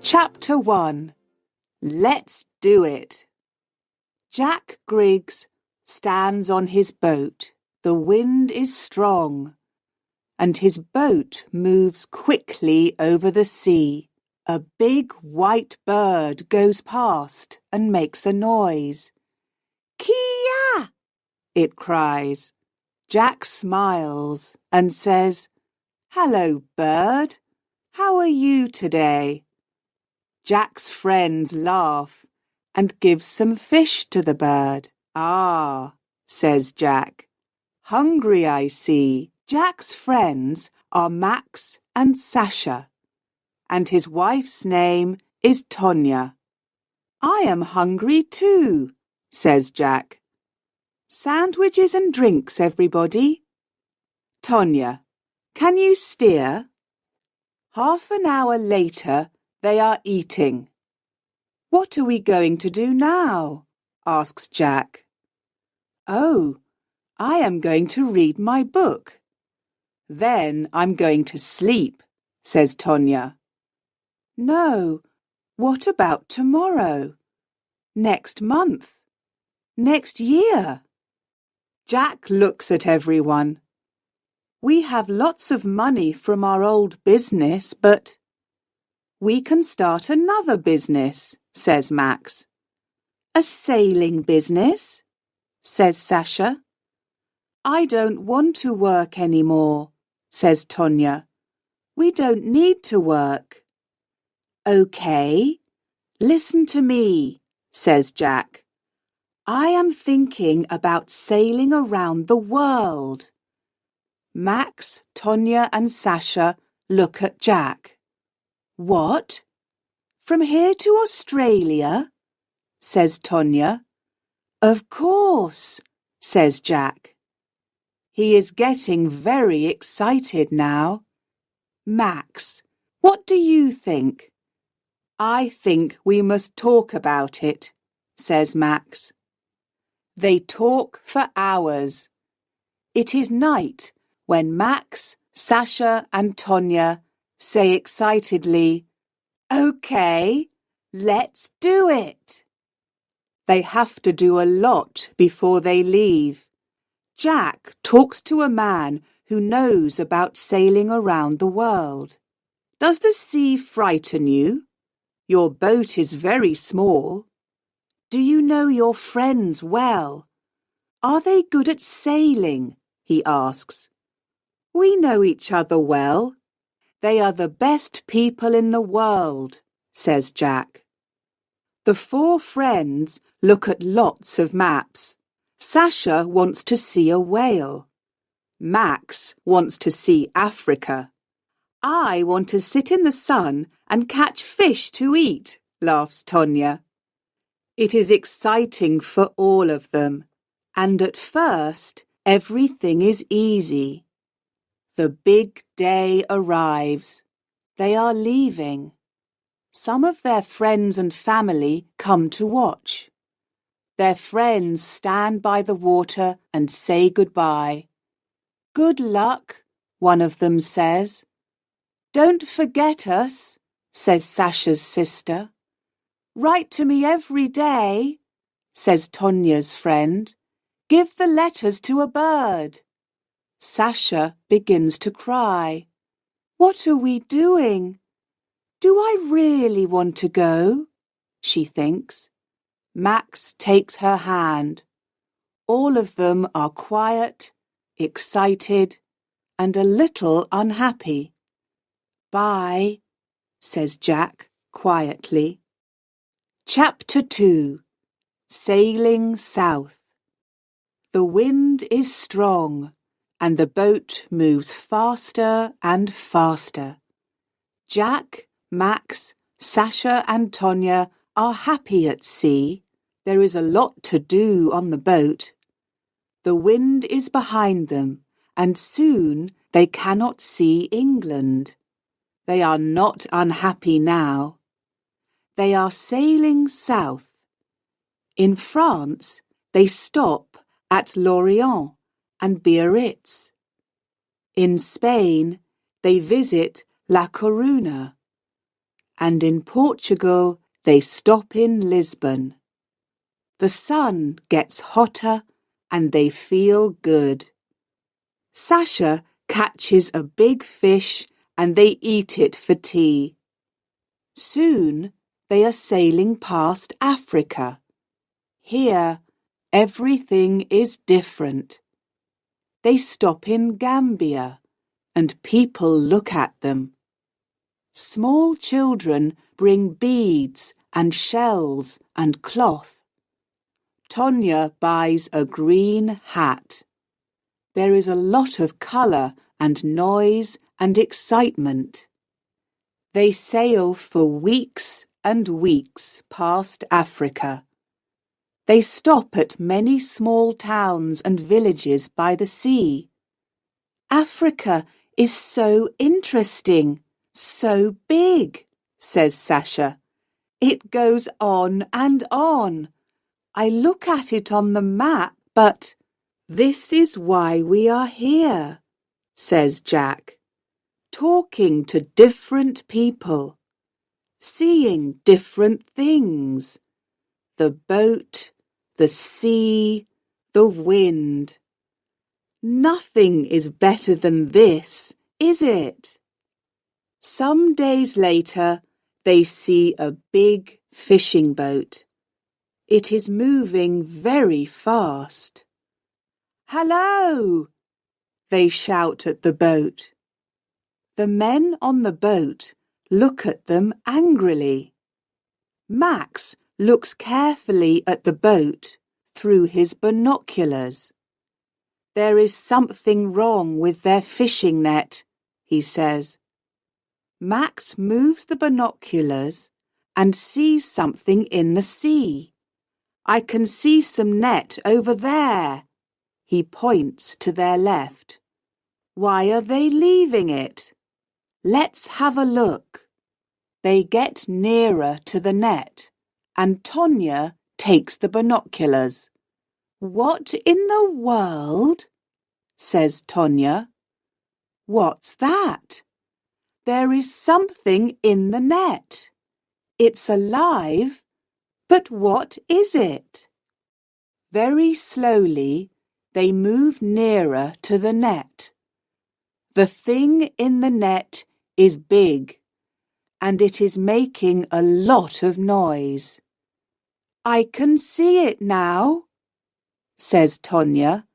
Chapter 1. Let's do it. Jack Griggs stands on his boat. The wind is strong, and his boat moves quickly over the sea. A big white bird goes past and makes a noise. Kia! It cries. Jack smiles and says, "Hello, bird. How are you today?" Jack's friends laugh and give some fish to the bird. "Ah," says Jack. "Hungry, I see." Jack's friends are Max and Sasha, and his wife's name is Tonya. "I am hungry too," says Jack. "Sandwiches and drinks, everybody." "Tonya, can you steer?" Half an hour later, they are eating. "What are we going to do now?" asks Jack. "Oh, I am going to read my book. Then I'm going to sleep," says Tonya. "No, what about tomorrow? Next month? Next year?" Jack looks at everyone. "We have lots of money from our old business, but—" "We can start another business," says Max. "A sailing business?" says Sasha. "I don't want to work anymore," says Tonya. "We don't need to work." "Okay, listen to me," says Jack. "I am thinking about sailing around the world." Max, Tonya and Sasha look at Jack. "What? From here to Australia?" says Tonya. "Of course," says Jack. He is getting very excited now. "Max, what do you think?" "I think we must talk about it," says Max. They talk for hours. It is night when Max, Sasha and Tonya say excitedly, "Okay, let's do it." They have to do a lot before they leave. Jack talks to a man who knows about sailing around the world. "Does the sea frighten you? Your boat is very small. Do you know your friends well? Are they good at sailing?" he asks. "We know each other well. They are the best people in the world," says Jack. The four friends look at lots of maps. Sasha wants to see a whale. Max wants to see Africa. "I want to sit in the sun and catch fish to eat," laughs Tonya. It is exciting for all of them, and at first everything is easy. The big day arrives. They are leaving. Some of their friends and family come to watch. Their friends stand by the water and say goodbye. "Good luck," one of them says. "Don't forget us," says Sasha's sister. "Write to me every day," says Tonya's friend. "Give the letters to a bird." Sasha begins to cry. "What are we doing? Do I really want to go?" she thinks. Max takes her hand. All of them are quiet, excited, and a little unhappy. "Bye," says Jack quietly. Chapter 2. Sailing South. The wind is strong, and the boat moves faster and faster. Jack, Max, Sasha and Tonya are happy at sea. There is a lot to do on the boat. The wind is behind them, and soon they cannot see England. They are not unhappy now. They are sailing south. In France, they stop at Lorient and Biarritz. In Spain, they visit La Coruna. and in Portugal they stop in Lisbon. The sun gets hotter and they feel good. Sasha catches a big fish and they eat it for tea. Soon they are sailing past Africa. Here, everything is different. They stop in Gambia, and people look at them. Small children bring beads and shells and cloth. Tonya buys a green hat. There is a lot of colour and noise and excitement. They sail for weeks and weeks past Africa. They stop at many small towns and villages by the sea. Africa is so interesting, so big, says Sasha. It goes on and on. I look at it on the map, but this is why we are here, says Jack. Talking to different people, seeing different things. The boat, the sea, the wind. Nothing is better than this, is it? Some days later, they see a big fishing boat. It is moving very fast. Hello! They shout at the boat. The men on the boat look at them angrily. Max looks carefully at the boat through his binoculars. There is something wrong with their fishing net, he says. Max moves the binoculars and sees something in the sea. I can see some net over there. He points to their left. Why are they leaving it? Let's have a look. They get nearer to the net, and Tonya takes the binoculars. What in the world? Says Tonya. What's that? There is something in the net. It's alive, but what is it? Very slowly, they move nearer to the net. The thing in the net is big, and it is making a lot of noise. I can see it now, says Tonya.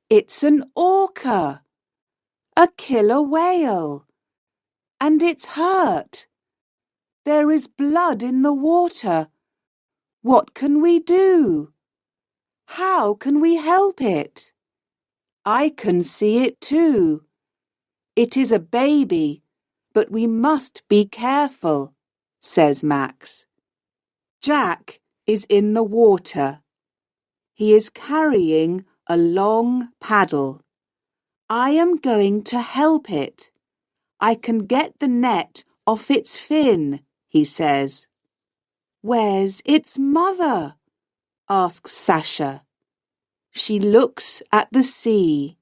It's an orca, a killer whale, and it's hurt. There is blood in the water. What can we do? How can we help it? I can see it too. It is a baby, but we must be careful, says Max. Jack is in the water. He is carrying a long paddle. I am going to help it. I can get the net off its fin, he says. Where's its mother? Asks Sasha. She looks at the sea.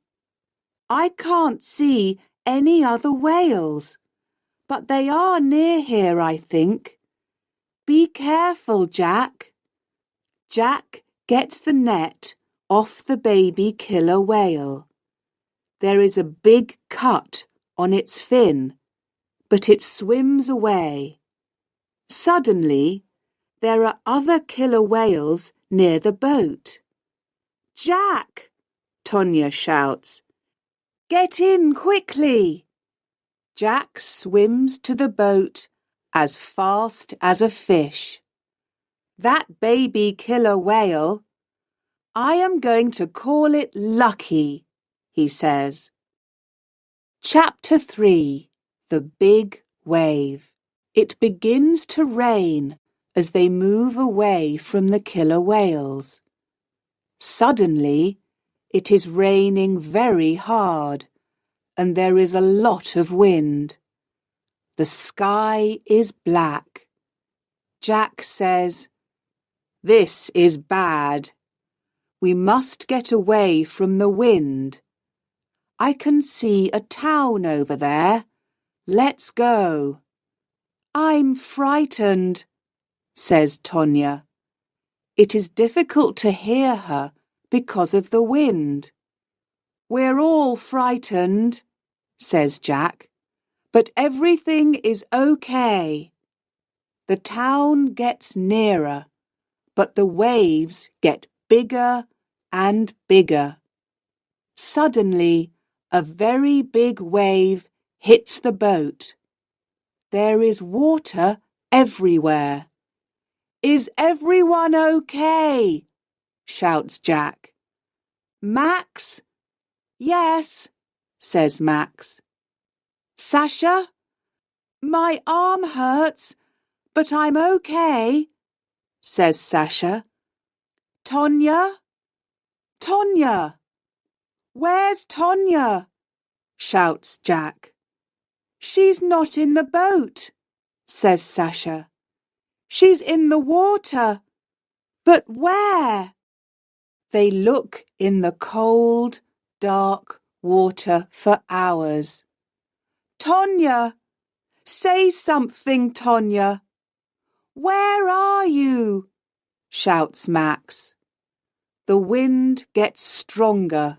I can't see any other whales, but they are near here, I think. Be careful, Jack. Jack gets the net off the baby killer whale. There is a big cut on its fin, but it swims away. Suddenly, there are other killer whales near the boat. Jack! Tonya shouts. Get in quickly! Jack swims to the boat as fast as a fish. That baby killer whale, I am going to call it Lucky, he says. Chapter 3. The Big Wave. It begins to rain as they move away from the killer whales. Suddenly, it is raining very hard, and there is a lot of wind. The sky is black. Jack says, This is bad. We must get away from the wind. I can see a town over there. Let's go. I'm frightened, says Tonya. It is difficult to hear her because of the wind. We're all frightened, says Jack, but everything is okay. The town gets nearer, but the waves get bigger and bigger. Suddenly, a very big wave hits the boat. There is water everywhere. Is everyone okay? Shouts Jack. Max? Yes, says Max. Sasha? My arm hurts, but I'm okay, says Sasha. Tonya? Tonya? Where's Tonya? Shouts Jack. She's not in the boat, says Sasha. She's in the water. But where? They look in the cold, dark water for hours. Tonya! Say something, Tonya! Where are you? Shouts Max. The wind gets stronger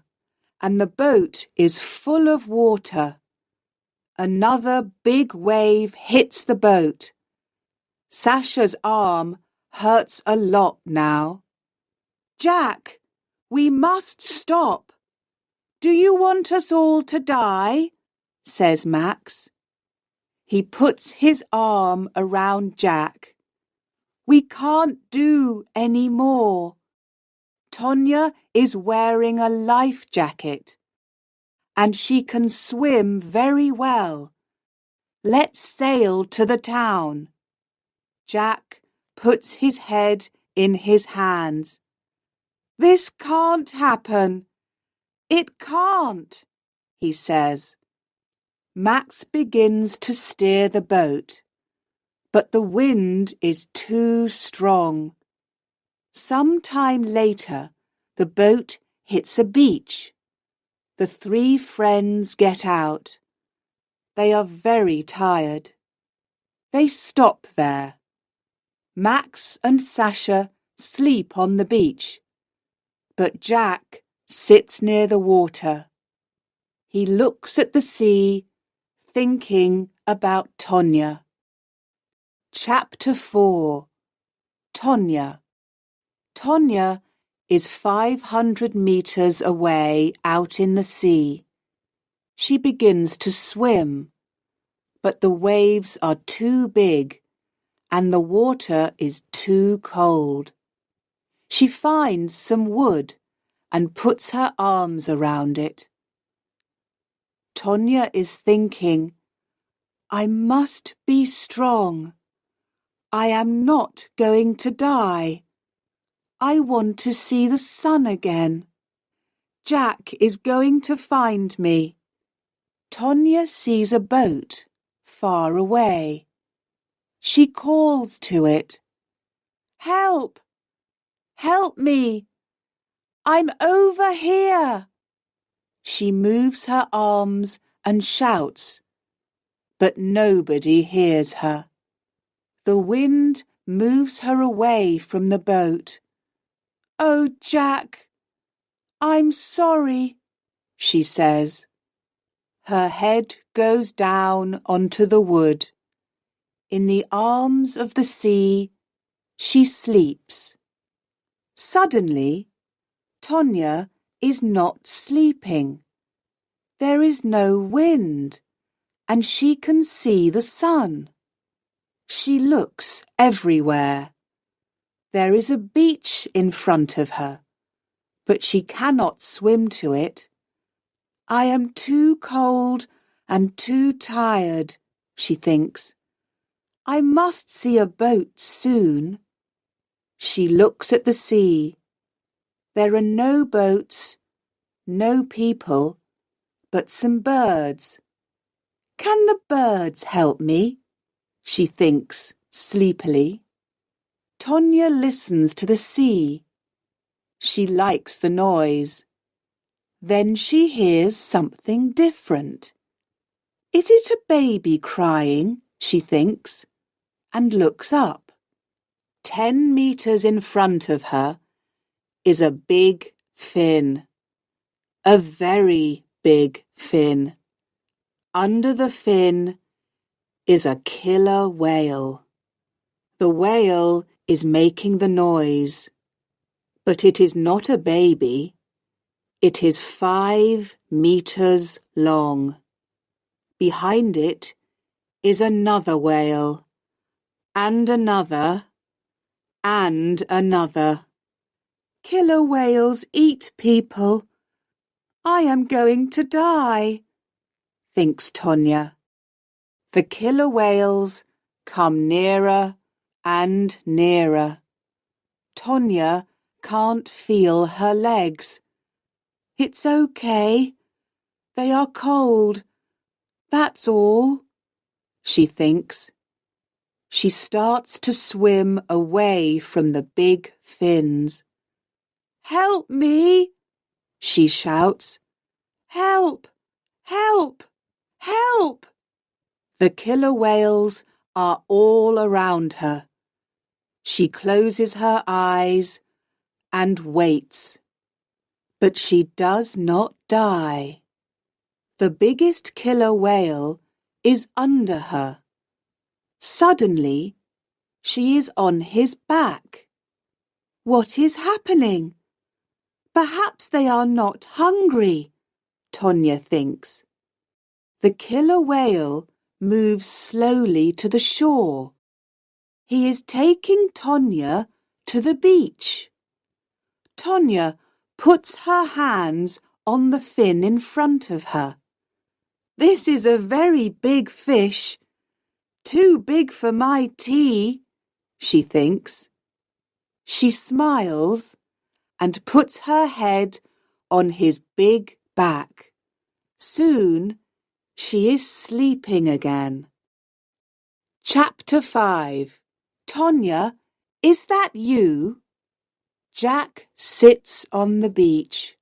and the boat is full of water. Another big wave hits the boat. Sasha's arm hurts a lot now. Jack, we must stop. Do you want us all to die? Says Max. He puts his arm around Jack. We can't do any more. Tonya is wearing a life jacket, and she can swim very well. Let's sail to the town. Jack puts his head in his hands. This can't happen. It can't, he says. Max begins to steer the boat, but the wind is too strong. Some time later, the boat hits a beach. The three friends get out. They are very tired. They stop there. Max and Sasha sleep on the beach, but Jack sits near the water. He looks at the sea, thinking about Tonya. Chapter 4. Tonya. Tonya is 500 meters away out in the sea. She begins to swim, but the waves are too big and the water is too cold. She finds some wood and puts her arms around it. Tonya is thinking, I must be strong. I am not going to die. I want to see the sun again. Jack is going to find me. Tonya sees a boat far away. She calls to it. Help! Help me! I'm over here! She moves her arms and shouts, but nobody hears her. The wind moves her away from the boat. Oh, Jack, I'm sorry, she says. Her head goes down onto the wood. In the arms of the sea, she sleeps. Suddenly, Tonya is not sleeping. There is no wind, and she can see the sun. She looks everywhere. There is a beach in front of her, but she cannot swim to it. I am too cold and too tired, she thinks. I must see a boat soon. She looks at the sea. There are no boats, no people, but some birds. Can the birds help me? She thinks sleepily. Tonya listens to the sea. She likes the noise. Then she hears something different. Is it a baby crying? She thinks. and looks up. 10 meters in front of her is a big fin. A very big fin. Under the fin is a killer whale. The whale is making the noise, but it is not a baby. It is 5 meters long. Behind it is another whale, and another, and another. Killer whales eat people. I am going to die, thinks Tonya. The killer whales come nearer and nearer. Tonya can't feel her legs. It's okay. They are cold. That's all, she thinks. She starts to swim away from the big fins. Help me, she shouts. Help! Help! Help! The killer whales are all around her. She closes her eyes and waits. But she does not die. The biggest killer whale is under her. Suddenly, she is on his back. What is happening? Perhaps they are not hungry, Tonya thinks. The killer whale moves slowly to the shore. He is taking Tonya to the beach. Tonya puts her hands on the fin in front of her. This is a very big fish. Too big for my tea, she thinks. She smiles and puts her head on his big back. Soon she is sleeping again. Chapter 5. Tonya, is that you? Jack sits on the beach.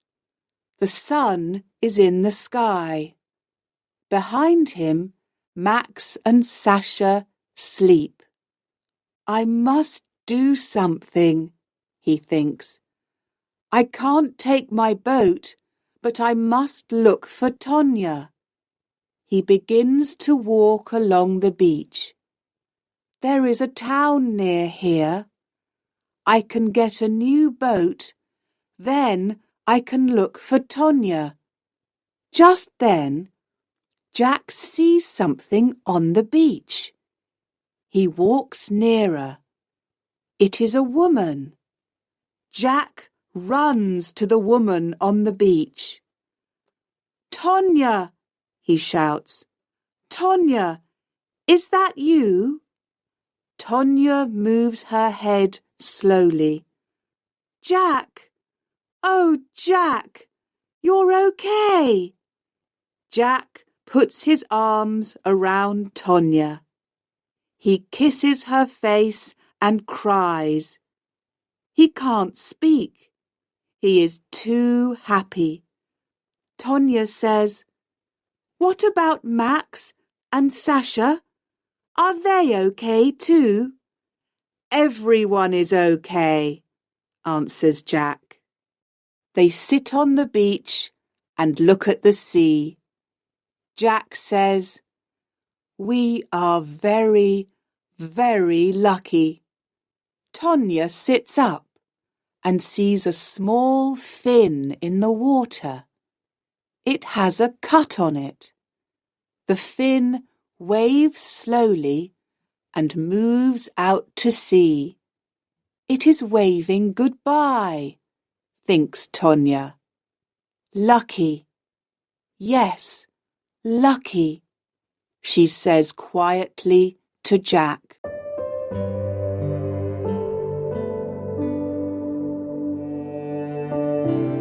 The sun is in the sky. Behind him, Max and Sasha sleep. I must do something, he thinks. I can't take my boat, but I must look for Tonya. He begins to walk along the beach. There is a town near here. I can get a new boat. Then I can look for Tonya. Just then, Jack sees something on the beach. He walks nearer. It is a woman. Jack runs to the woman on the beach. Tonya, he shouts. Tonya, is that you? Tonya moves her head slowly. Jack! Oh, Jack! You're okay! Jack puts his arms around Tonya. He kisses her face and cries. He can't speak. He is too happy. Tonya says, What about Max and Sasha? Are they okay too? Everyone is okay, answers Jack. They sit on the beach and look at the sea. Jack says, We are very, very lucky. Tonya sits up and sees a small fin in the water. It has a cut on it. The fin waves slowly and moves out to sea. It is waving goodbye, thinks Tonya. Lucky. Yes, lucky, she says quietly to Jack.